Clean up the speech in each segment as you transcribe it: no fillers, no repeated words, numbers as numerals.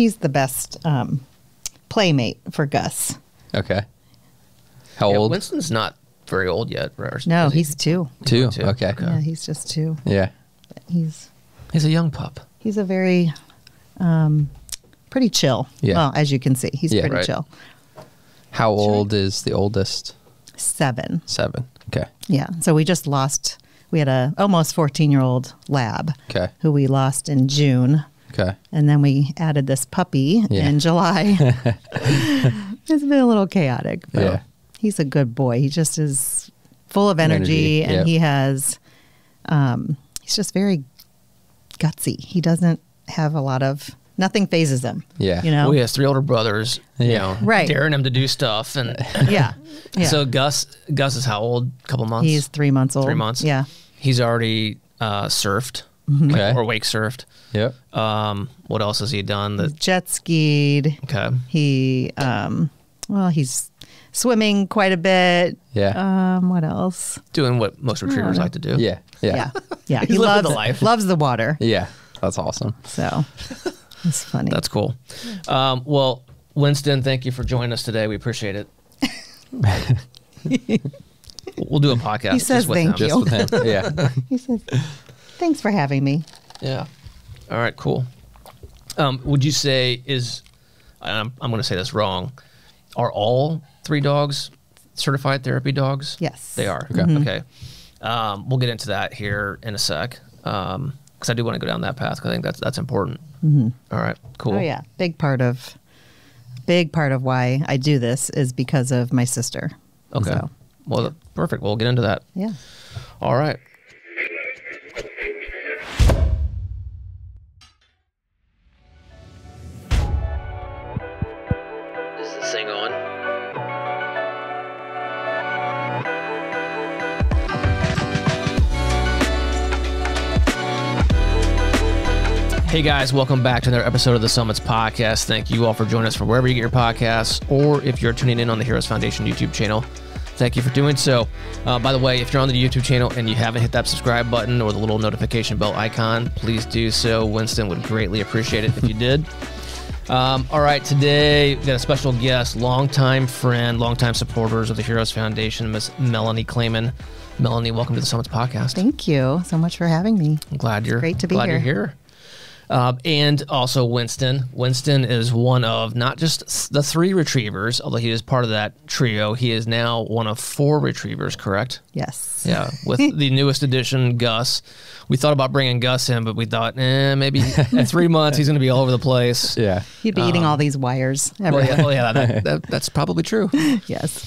he's the best playmate for Gus. Okay. How old? Winston's not very old yet. No, he's 2. 2. Okay. Yeah, he's just 2. Yeah. He's a young pup. He's a very pretty chill. Yeah. Well, as you can see, he's pretty right. chill. How old is the oldest? 7. 7. Okay. Yeah. So we just lost. We had a almost 14-year-old lab. Okay. Who we lost in June. Okay. And then we added this puppy in July. It's been a little chaotic. But Yeah. he's a good boy. He just is full of energy. And he has, he's just very gutsy. He doesn't have a lot of, nothing phases him. Yeah. You know? Well, he has 3 older brothers, you know, Right. daring him to do stuff. And Yeah. So Gus is how old? A couple months? He's 3 months old. 3 months? Yeah. He's already surfed Okay. or wake surfed. Yep. What else has he done? He's jet skied. Okay. He, he's swimming quite a bit. Yeah. What else? Doing what most retrievers like to do. Yeah. Yeah. Yeah. He's He living loves the it. life. Loves the water. Yeah. That's awesome. So it's funny. That's cool. Well, Winston, thank you for joining us today. We appreciate it. We'll do a podcast. He says just with thank him. you. Just with him. Yeah. He says, thanks for having me. Yeah. All right, cool. Would you say I'm going to say this wrong, are all 3 dogs certified therapy dogs? Yes. They are. Okay. Okay. We'll get into that here in a sec because I do want to go down that path because I think that's important. All right, cool. Oh yeah. Big part of why I do this is because of my sister. Okay. So, Well, perfect. We'll get into that. yeah. All right. Is this thing on? Hey guys, welcome back to another episode of the Summits Podcast. Thank you all for joining us from wherever you get your podcasts, or if you're tuning in on the Heroes Foundation YouTube channel. Thank you for doing so. By the way, if you're on the YouTube channel and you haven't hit that subscribe button or the little notification bell icon, please do so. Winston would greatly appreciate it if you did. All right, today we've got a special guest, longtime friend, longtime supporters of the Heroes Foundation, Miss Melanie Claymon. Melanie, welcome to the Summits Podcast. Thank you so much for having me. I'm glad you're great to be glad here. You're here. And also Winston. Winston is one of not just the 3 retrievers, although he is part of that trio. He is now one of 4 retrievers, correct? Yes. Yeah, with the newest addition, Gus. We thought about bringing Gus in, but we thought, maybe at 3 months he's going to be all over the place. Yeah. He'd be eating all these wires. Well, yeah, that's probably true. Yes.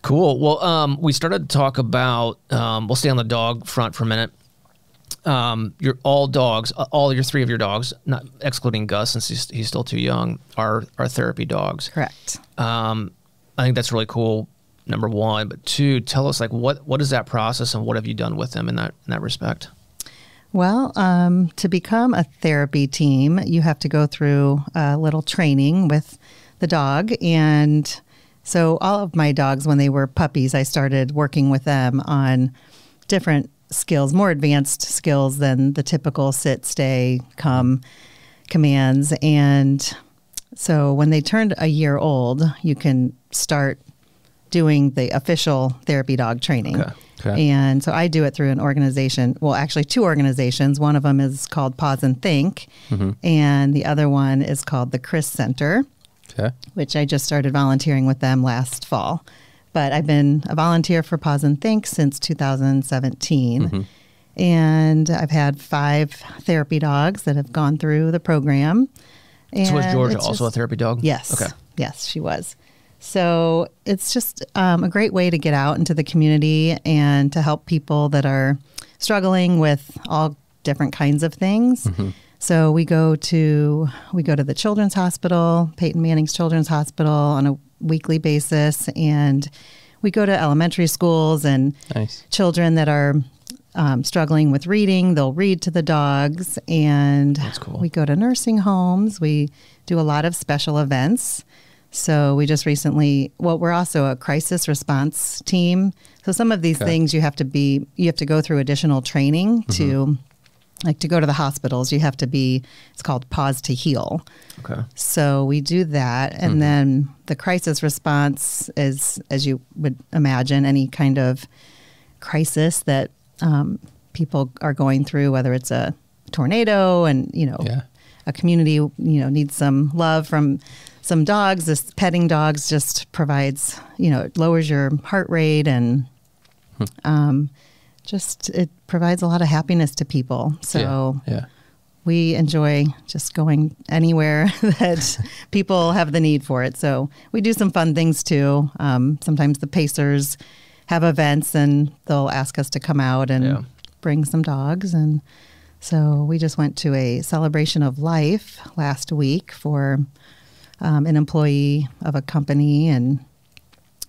Cool. Well, we started to talk about, we'll stay on the dog front for a minute. Your all dogs, all your 3 of your dogs, not excluding Gus since he's still too young, are therapy dogs. Correct. I think that's really cool. Number 1, but 2, tell us like what is that process and what have you done with them in that respect? Well, to become a therapy team, you have to go through a little training with the dog. And so all of my dogs, when they were puppies, I started working with them on different skills, more advanced skills than the typical sit, stay, come commands. And so when they turned a year old, you can start doing the official therapy dog training. Okay. And so I do it through an organization, well, actually 2 organizations. One of them is called Paws Think, and the other one is called the Chris Center, which I just started volunteering with them last fall. But I've been a volunteer for Paws Think since 2017. And I've had 5 therapy dogs that have gone through the program. And so was Georgia it's also a therapy dog? Yes. Okay. Yes, she was. So it's just a great way to get out into the community and to help people that are struggling with all different kinds of things. So we go to the Children's Hospital, Peyton Manning's Children's Hospital, on a weekly basis, and we go to elementary schools and children that are struggling with reading. They'll read to the dogs, and That's cool. We go to nursing homes. We do a lot of special events. So we just recently, we're also a crisis response team. So some of these things you have to go through additional training to like to go to the hospitals, you have to be, it's called Paws to Heal. Okay. So we do that. And then the crisis response is, as you would imagine, any kind of crisis that people are going through, whether it's a tornado and, a community, needs some love from some dogs. This petting dogs just provides, it lowers your heart rate and it provides a lot of happiness to people. So we enjoy just going anywhere that people have the need for it. So we do some fun things too. Sometimes the Pacers have events and they'll ask us to come out and bring some dogs. And so we just went to a celebration of life last week for an employee of a company, and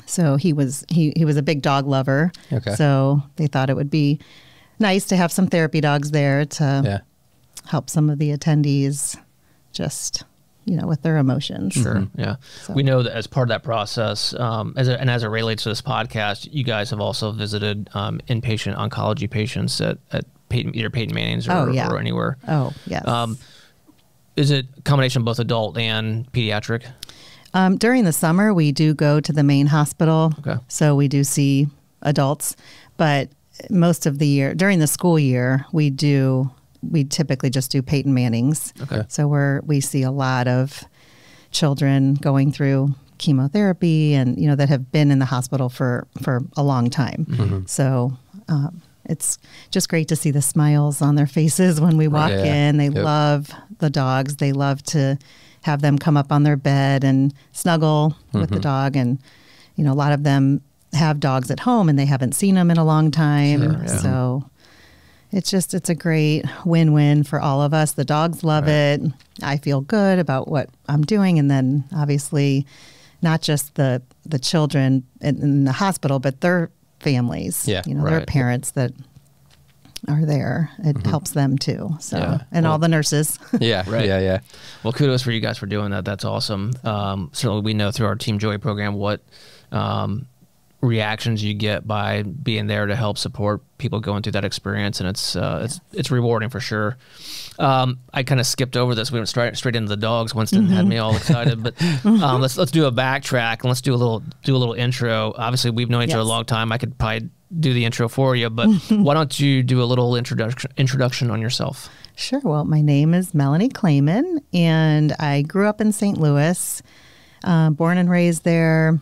so he was a big dog lover. Okay. So they thought it would be nice to have some therapy dogs there to help some of the attendees just, with their emotions. Sure. Yeah. So. We know that as part of that process, as it relates to this podcast, you guys have also visited inpatient oncology patients at either Peyton Manning's or anywhere. Oh, yes. Is it a combination of both adult and pediatric? During the summer, we do go to the main hospital. Okay. So we do see adults, but most of the year, during the school year, we typically just do Peyton Manning's. Okay. So we see a lot of children going through chemotherapy and, that have been in the hospital for a long time. Mm-hmm. So it's just great to see the smiles on their faces when we walk in. They love the dogs. They love to have them come up on their bed and snuggle with the dog. And, a lot of them have dogs at home and they haven't seen them in a long time. Sure, yeah. So it's a great win-win for all of us. The dogs love it. I feel good about what I'm doing. And then obviously not just the children in the hospital, but their families, their parents that are there. It helps them too. So, and all the nurses. Yeah. Well, kudos for you guys for doing that. That's awesome. Certainly we know through our Team Joy program what reactions you get by being there to help support people going through that experience. And it's rewarding for sure. I kind of skipped over this. We went straight into the dogs. Winston had me all excited, but let's do a backtrack and let's do a little intro. Obviously we've known each other a long time. I could probably do the intro for you, but why don't you do a little introduction on yourself? Sure. Well, my name is Melanie Claymon and I grew up in St. Louis, born and raised there.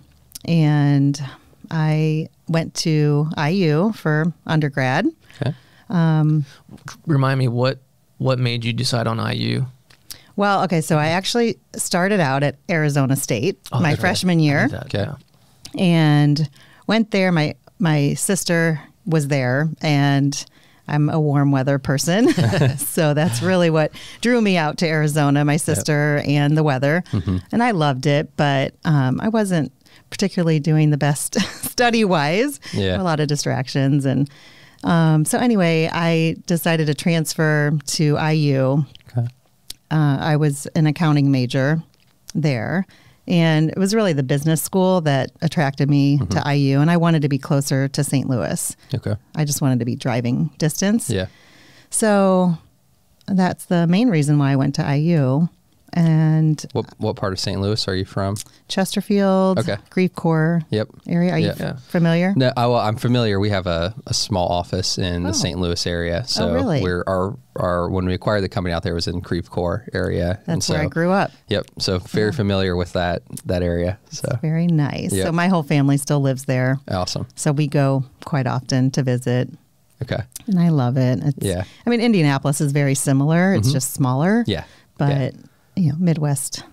And I went to IU for undergrad. Okay. Remind me what made you decide on IU? Well, okay, so I actually started out at Arizona State my freshman year. Okay. And went there. My sister was there, and I'm a warm weather person. So that's really what drew me out to Arizona, my sister and the weather. Mm-hmm. And I loved it, but I wasn't particularly doing the best study-wise. A lot of distractions. And so anyway, I decided to transfer to IU. Okay. I was an accounting major there. And it was really the business school that attracted me to IU. And I wanted to be closer to St. Louis. Okay. I just wanted to be driving distance. Yeah. So that's the main reason why I went to IU. And what part of St. Louis are you from? Chesterfield, Grief Corps area. Are you familiar? No, I'm familiar. We have a small office in the St. Louis area. So really? we're our when we acquired the company out there was in Grief Corps area. That's where I grew up. Yep. So very familiar with that area. So it's very nice. Yep. So my whole family still lives there. Awesome. So we go quite often to visit. Okay. And I love it. I mean, Indianapolis is very similar. It's just smaller. Yeah. But Midwest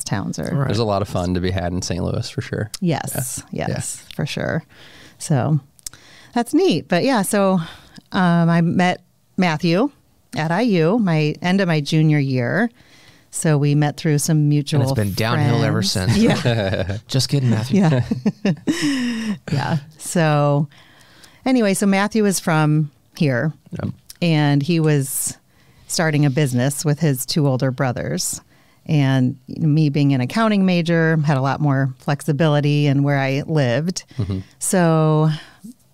towns are. There's a lot of fun to be had in St. Louis for sure. Yes, for sure. So that's neat. But so I met Matthew at IU, end of my junior year. So we met through some mutual friends. And it's been downhill ever since. Yeah. Just kidding, Matthew. Yeah. So anyway, so Matthew is from here and he was starting a business with his two older brothers. And me being an accounting major had a lot more flexibility in where I lived. Mm-hmm. So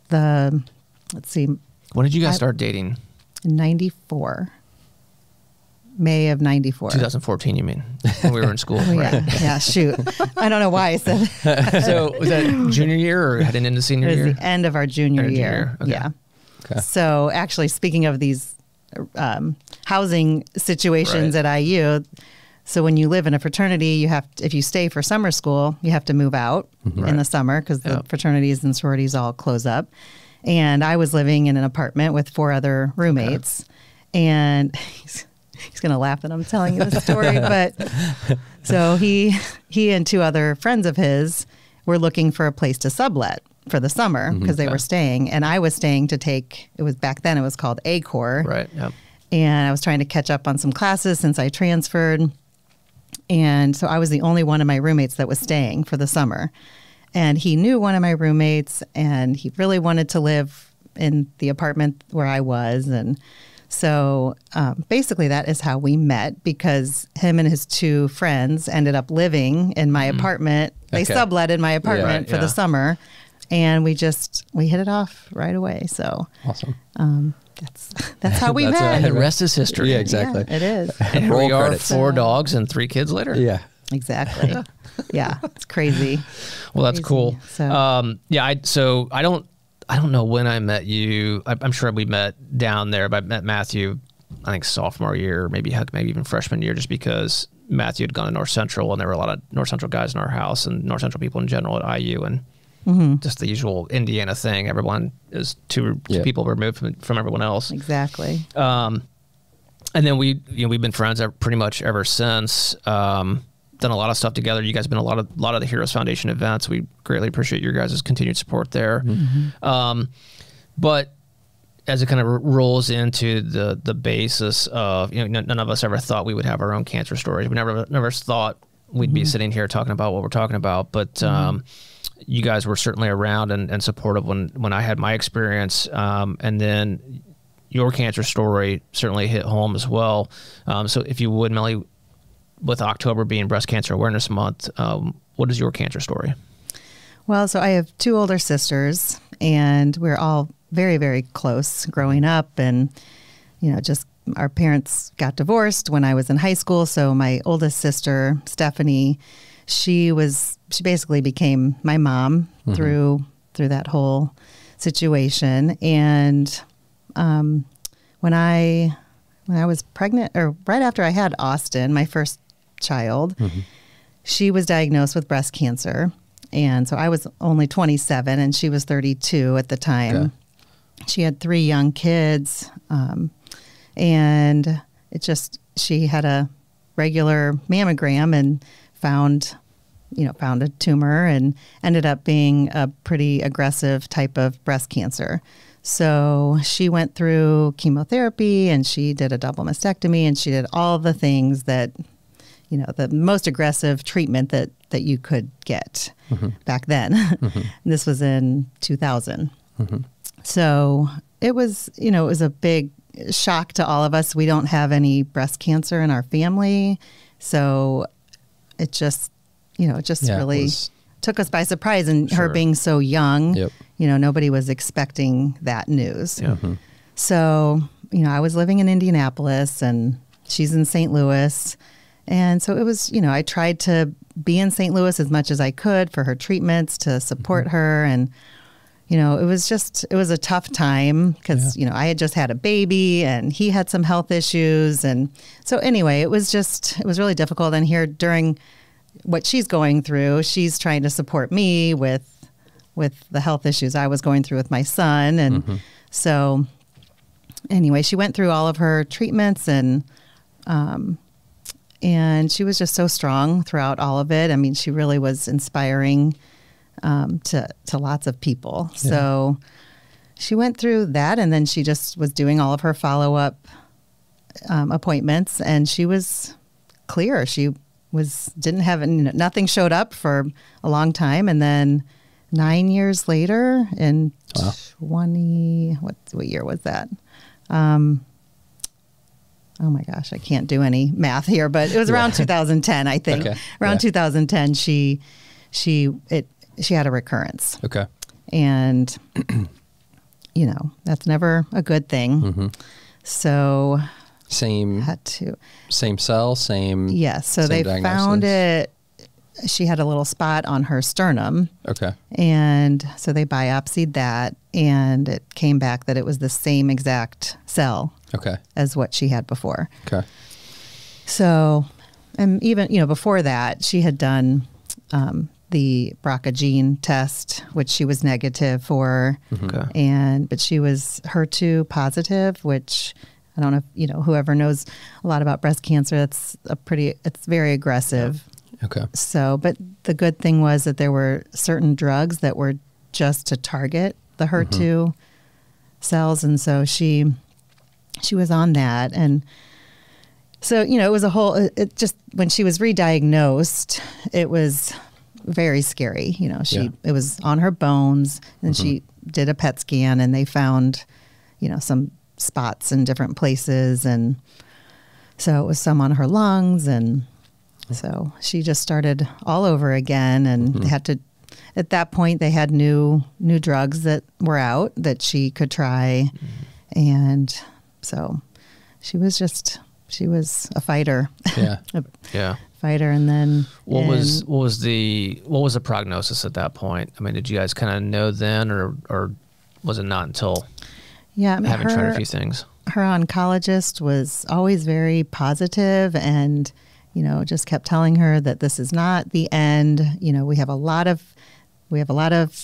let's see. When did you guys start dating? In 94. May of 94. 2014, you mean? When we were in school. Oh, right? Yeah, shoot. I don't know why I said that. So was that junior year or heading into senior year? It was the end of our junior year. Okay. Yeah. Okay. So actually, speaking of these housing situations at IU, so when you live in a fraternity, if you stay for summer school, you have to move out in the summer because the fraternities and sororities all close up. And I was living in an apartment with 4 other roommates, and he's going to laugh that I'm telling you this story, but so he and 2 other friends of his were looking for a place to sublet for the summer because they were staying, and I was staying to take, it was back then it was called A-Corps. Right. Yep. And I was trying to catch up on some classes since I transferred. And so I was the only one of my roommates that was staying for the summer. And he knew one of my roommates, and he really wanted to live in the apartment where I was. And so basically that is how we met, because him and his 2 friends ended up living in my apartment. They subletted my apartment for the summer, and we hit it off right away. So awesome. That's how we met. And the rest is history. Yeah, exactly. Yeah, it is. And here we are, credits. 4 dogs and 3 kids later. Yeah. Exactly. Yeah, it's crazy. Well, that's cool. So, I don't know when I met you. I'm sure we met down there, but I met Matthew, I think sophomore year, maybe even freshman year, just because Matthew had gone to North Central, and there were a lot of North Central guys in our house and North Central people in general at IU, and just the usual Indiana thing. Everyone is two people removed from everyone else. Exactly. And then we've been friends pretty much ever since. Done a lot of stuff together. You guys have been a lot of the Heroes Foundation events. We greatly appreciate your guys' continued support there. But as it kind of rolls into the basis of, none of us ever thought we would have our own cancer stories. We never thought we'd be sitting here talking about what we're talking about. But you guys were certainly around and supportive when I had my experience. And then your cancer story certainly hit home as well. So if you would, Melanie, with October being Breast Cancer Awareness Month, what is your cancer story? Well, so I have 2 older sisters, and we're all very, very close growing up. And, just our parents got divorced when I was in high school. So my oldest sister, Stephanie, she basically became my mom through that whole situation. And when I was pregnant, or right after I had Austin, my first child, she was diagnosed with breast cancer. And so I was only 27 and she was 32 at the time. Okay. She had 3 young kids. And she had a regular mammogram and found a tumor, and ended up being a pretty aggressive type of breast cancer. So she went through chemotherapy, and she did a double mastectomy, and she did all the things that, the most aggressive treatment that you could get back then. This was in 2000. So it was a big shock to all of us. We don't have any breast cancer in our family. So it just really took us by surprise. And her being so young, nobody was expecting that news. So, I was living in Indianapolis, and she's in St. Louis. And so it was, I tried to be in St. Louis as much as I could for her treatments, to support her. And, it was a tough time because, I had just had a baby, and he had some health issues. And so anyway, it was really difficult. And here, during what she's going through, she's trying to support me with the health issues I was going through with my son. And so anyway, she went through all of her treatments, and she was just so strong throughout all of it. I mean, she really was inspiring to lots of people. Yeah. So she went through that, and then she just was doing all of her follow-up appointments, and she was clear. She didn't have nothing showed up for a long time, and then 9 years later, in 20, what year was that? Oh my gosh, I can't do any math here, but it was around 2010, I think. Okay. Around 2010, she had a recurrence. Okay. And that's never a good thing. So Same cell, same. Yes. So same they diagnosis? found it. She had a little spot on her sternum. Okay. And so they biopsied that, and it came back that it was the same exact cell Okay. as what she had before. Okay. So, and even, before that, she had done the BRCA gene test, which she was negative for. Okay. But she was HER2 positive, which I don't know if, whoever knows a lot about breast cancer, it's very aggressive. Okay. So, but the good thing was that there were certain drugs that were just to target the HER2 cells. And so she was on that. And so, it was it just, when she was re-diagnosed, it was very scary. It was on her bones, and she did a PET scan, and they found, some spots in different places. And so it was some on her lungs, and so she just started all over again, and they had to, at that point, they had new drugs that were out that she could try. And so she was a fighter. Yeah. Yeah. Fighter. And then what was the prognosis at that point? I mean, did you guys kind of know then, or was it not until having tried a few things? Her oncologist was always very positive, and just kept telling her that this is not the end. We have a lot of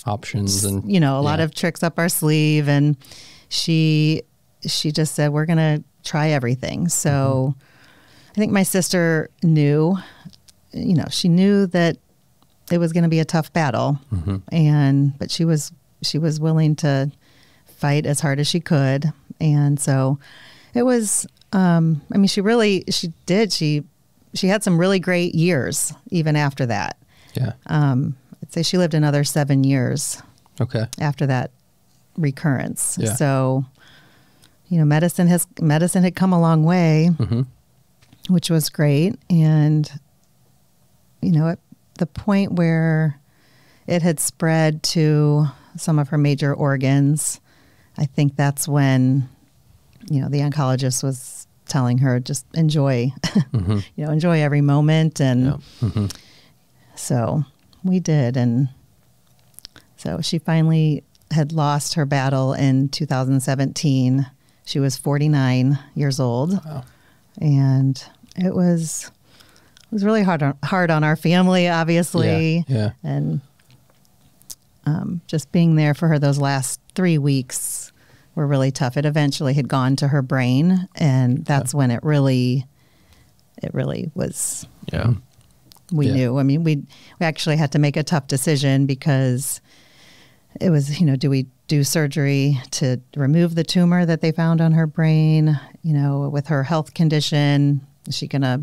options, and a lot of tricks up our sleeve. And she just said, we're going to try everything. So I think my sister knew, she knew that it was going to be a tough battle, but she was willing to fight as hard as she could. And so it was, she had some really great years even after that. Yeah. I'd say she lived another 7 years. Okay. After that recurrence. Yeah. So, medicine had come a long way, which was great. And, at the point where it had spread to some of her major organs, I think that's when, the oncologist was telling her, just enjoy, enjoy every moment. And so we did. And so she finally had lost her battle in 2017. She was 49 years old. Wow. And it was really hard on our family, obviously. Yeah. And just being there for her those last 3 weeks were really tough. It eventually had gone to her brain, and that's when it really was. Yeah. We knew. I mean, we actually had to make a tough decision, because it was, do we do surgery to remove the tumor that they found on her brain? With her health condition, is she going to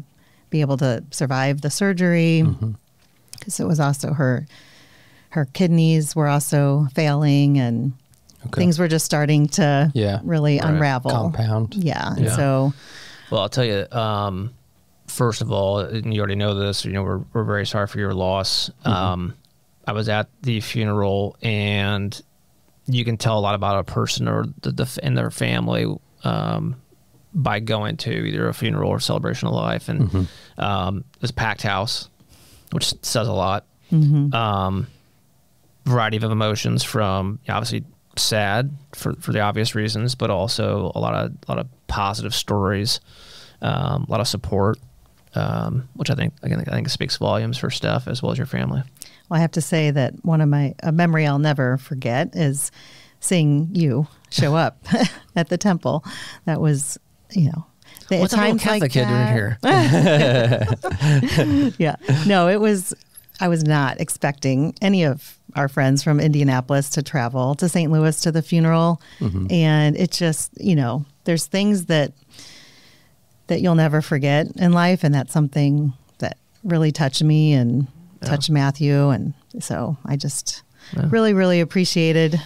be able to survive the surgery? Because it was also her kidneys were also failing, and things were just starting to really unravel. Compound. Yeah. And so. Well, I'll tell you, first of all, and you already know this, we're very sorry for your loss. I was at the funeral, and you can tell a lot about a person or and their family by going to either a funeral or celebration of life. And this packed house, which says a lot. Variety of emotions, from obviously sad for the obvious reasons, but also a lot of positive stories, a lot of support, which I think speaks volumes for Steph as well as your family. Well, I have to say that a memory I'll never forget is seeing you show up at the temple. That was, what's a little Catholic kid doing here? Yeah, no, I was not expecting any of our friends from Indianapolis to travel to St. Louis to the funeral. And it just, there's things that you'll never forget in life. And that's something that really touched me and touched Matthew. And so I just really, really appreciated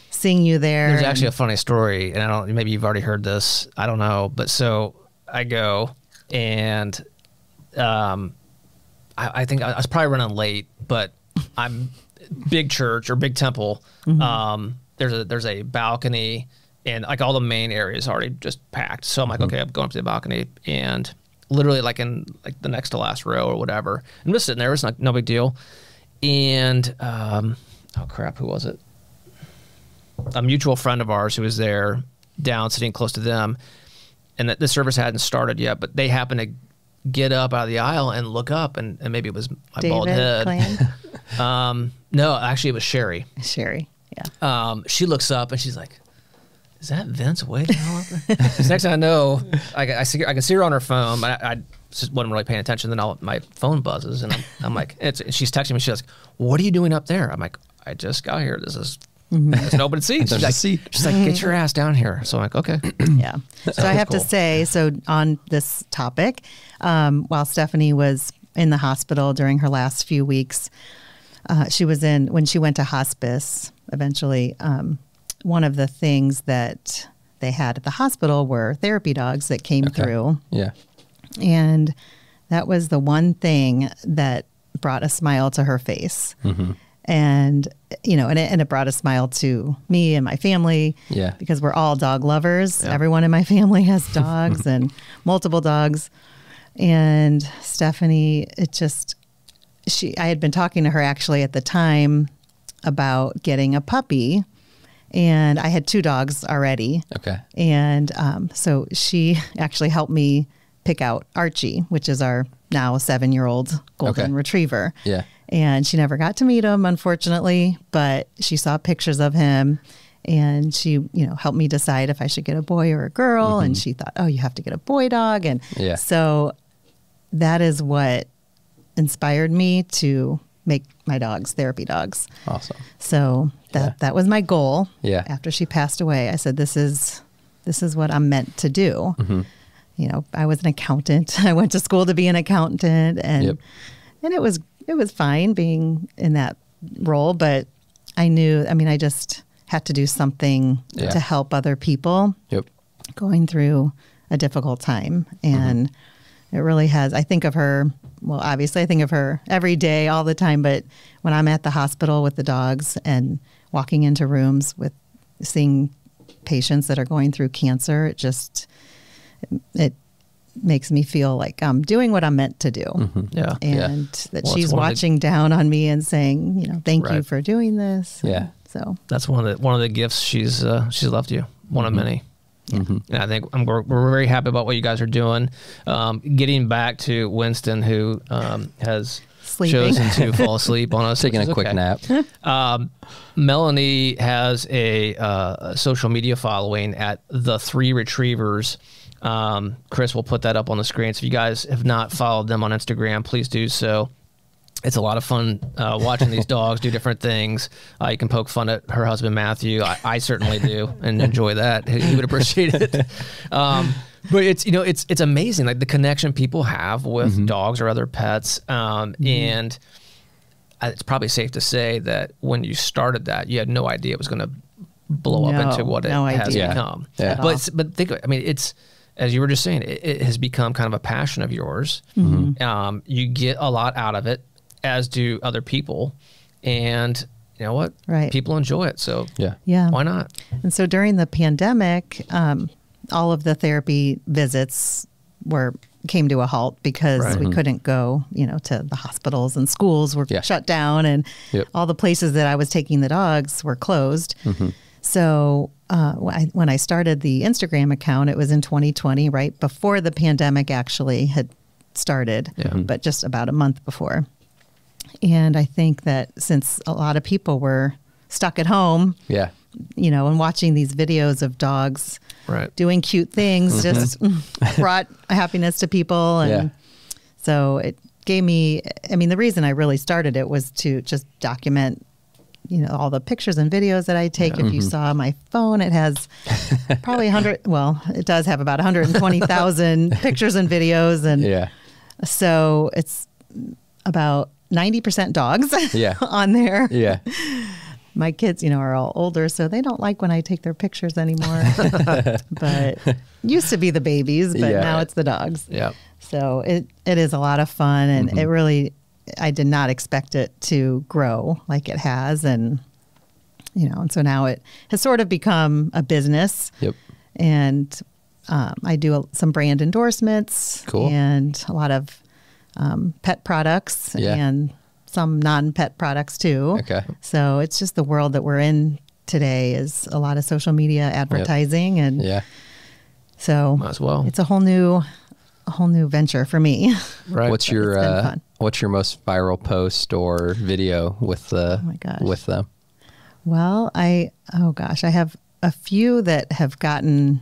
seeing you there. There's actually a funny story, and maybe you've already heard this. I don't know. But so I go, and I think I was probably running late, but I'm big church or big temple. There's a balcony and like all the main areas already just packed. So I'm like, okay, I'm going up to the balcony, and literally like in like the next to last row or whatever. I'm just sitting there. It's like no big deal. And oh crap, who was it? A mutual friend of ours who was there down sitting close to them, and that the service hadn't started yet, but they happened to get up out of the aisle and look up, and maybe it was my bald head. No, actually it was Sherry. Sherry, yeah. She looks up and she's like, is that Vince way down up there? Next thing I know, I can see her on her phone. I just wasn't really paying attention. Then my phone buzzes, and I'm like, she's texting me. She's like, what are you doing up there? I'm like, I just got here. This is there's an open seat. She's like, get your ass down here. So I'm like, okay. Yeah. So I have to say, so on this topic, while Stephanie was in the hospital during her last few weeks, when she went to hospice, eventually, one of the things that they had at the hospital were therapy dogs that came through. Yeah. And that was the one thing that brought a smile to her face. Mm-hmm. And, and it brought a smile to me and my family. Yeah. Because we're all dog lovers. Yeah. Everyone in my family has dogs and multiple dogs. And Stephanie, I had been talking to her actually at the time about getting a puppy. And I had 2 dogs already. Okay. And so she actually helped me pick out Archie, which is our now 7-year-old golden retriever. Yeah. And she never got to meet him, unfortunately, but she saw pictures of him, and she, helped me decide if I should get a boy or a girl. Mm-hmm. And she thought, oh, you have to get a boy dog. And so that is what inspired me to make my dogs therapy dogs. Awesome. So that was my goal. Yeah. After she passed away, I said, this is what I'm meant to do. Mm-hmm. I was an accountant. I went to school to be an accountant, and it was fine being in that role, but I knew, I just had to do something to help other people going through a difficult time. And it really has, I think of her, well, obviously I think of her every day, all the time, but when I'm at the hospital with the dogs and walking into rooms with seeing patients that are going through cancer, it makes me feel like I'm doing what I'm meant to do. Mm-hmm. Yeah. And that she's watching down on me and saying, thank you for doing this. Yeah. So that's one of the gifts she's left you. One of many. Mm-hmm. And I think we're very happy about what you guys are doing. Getting back to Winston, who has chosen to fall asleep on us. Taking a quick nap. Melanie has a social media following at the 3 Retrievers. Chris will put that up on the screen. So if you guys have not followed them on Instagram, please do so. It's a lot of fun watching these dogs do different things. You can poke fun at her husband, Matthew. I certainly do and enjoy that. He would appreciate it. But it's amazing, like the connection people have with dogs or other pets. And it's probably safe to say that when you started that, you had no idea it was going to blow up into what it has become. Yeah. But think, it's, as you were just saying, it has become kind of a passion of yours. Mm-hmm. You get a lot out of it, as do other people. And you know what? Right. People enjoy it. So why not? And so during the pandemic, all of the therapy visits came to a halt because we couldn't go, to the hospitals, and schools were shut down, and all the places that I was taking the dogs were closed. Mm-hmm. So when I started the Instagram account, it was in 2020, right before the pandemic actually had started, but just about a month before. And I think that since a lot of people were stuck at home, and watching these videos of dogs doing cute things just brought happiness to people. And so it gave me, the reason I really started it was to just document all the pictures and videos that I take. If you saw my phone, it has probably it does have about 120,000 pictures and videos. And so it's about 90% dogs on there. Yeah. My kids, are all older, so they don't like when I take their pictures anymore. But used to be the babies, but now it's the dogs. Yeah. So it is a lot of fun, and it really, I did not expect it to grow like it has. And and so now it has sort of become a business. Yep. And I do some brand endorsements. Cool. And a lot of pet products and some non-pet products too. Okay. So it's just the world that we're in today is a lot of social media advertising. And so Might as well. it's a whole new venture for me. Right. What's your most viral post or video with with them? Well, I have a few that have gotten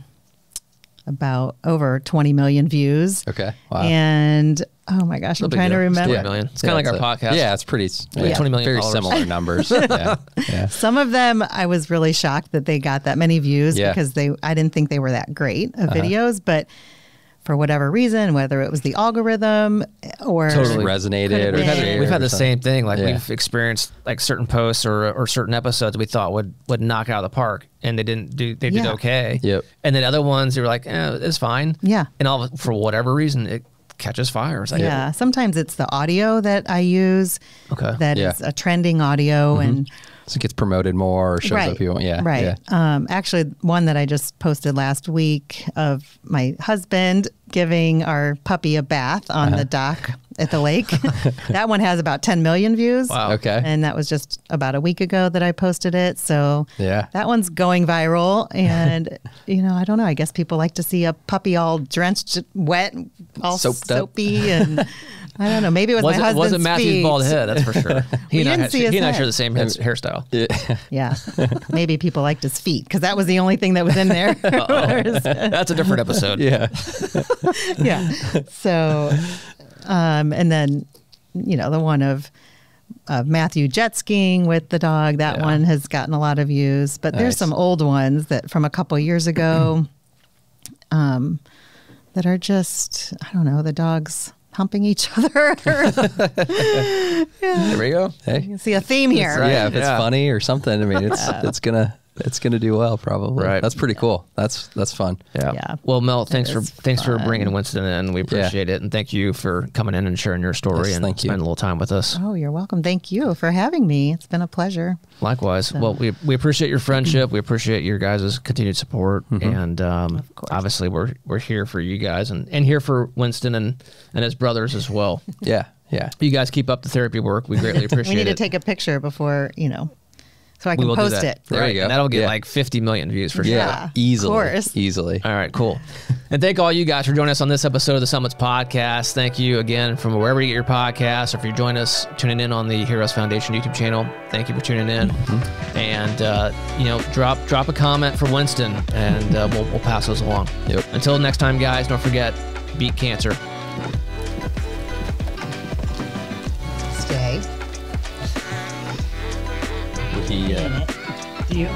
about over 20 million views. Okay. Wow. And oh my gosh, I'm trying to remember. 20 million. It's kind of like our podcast. Yeah, it's pretty 20 million very followers. similar numbers. Yeah. Some of them I was really shocked that they got that many views because I didn't think they were that great of videos, but for whatever reason, whether it was the algorithm or Totally resonated. We've had the same thing. Like we've experienced like certain posts or certain episodes we thought would knock out of the park, and they did okay. Yep. And then other ones you were like, it's fine. Yeah. And for whatever reason it catches fire. It's like, sometimes it's the audio that I use. Okay. That is a trending audio and so it gets promoted more or shows up people. Yeah. Right. Yeah. Actually, one that I just posted last week of my husband giving our puppy a bath on the dock at the lake. That one has about 10 million views. Wow. Okay. And that was just about a week ago that I posted it. So that one's going viral. And, I don't know. I guess people like to see a puppy all drenched, wet, all soapy. And I don't know. Maybe it was my husband's wasn't Matthew's feet. bald head, that's for sure. He and I share the same hairstyle. Yeah. Maybe people liked his feet because that was the only thing that was in there. That's a different episode. Yeah. Yeah. So, and then, the one of Matthew jet skiing with the dog, that one has gotten a lot of views, but there's some old ones that from a couple years ago, that are just, I don't know, the dogs humping each other. There we go. Hey, you can see a theme here. Right. Yeah, if it's funny or something, I mean, it's gonna do well probably. Right. That's pretty cool. That's fun. Yeah. Well, Mel, thanks for bringing Winston in. We appreciate it, and thank you for coming in and sharing your story and spending a little time with us. Oh, you're welcome. Thank you for having me. It's been a pleasure. Likewise. So. Well, we appreciate your friendship. We appreciate your guys' continued support, and obviously we're here for you guys and here for Winston and his brothers as well. Yeah. Yeah. You guys keep up the therapy work. We greatly appreciate it. We need to take a picture before so I can post it. There you go. And that'll get like 50 million views for sure. Yeah, easily. Of course. Easily. All right, cool. And thank all you guys for joining us on this episode of the Summits Podcast. Thank you again from wherever you get your podcasts, or if you're joining us, tuning in on the Heroes Foundation YouTube channel. Thank you for tuning in. And, drop a comment for Winston, and we'll pass those along. Yep. Until next time, guys, don't forget, beat cancer. Stay. Do you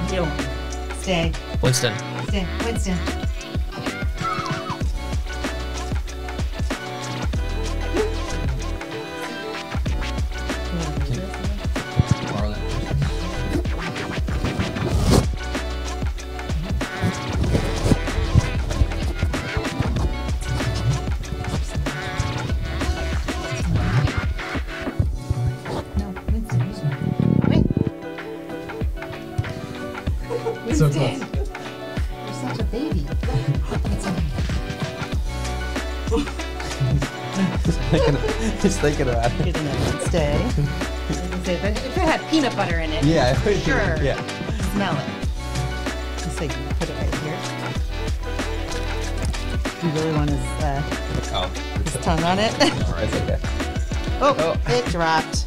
stay? Winston. Stay. Winston. So close. You're such a baby. Just thinking about it. Stay. If it had peanut butter in it, sure. Yeah. Smell it. Just say, put it right here. You really want his tongue on it? All right, it's okay. Oh, it dropped.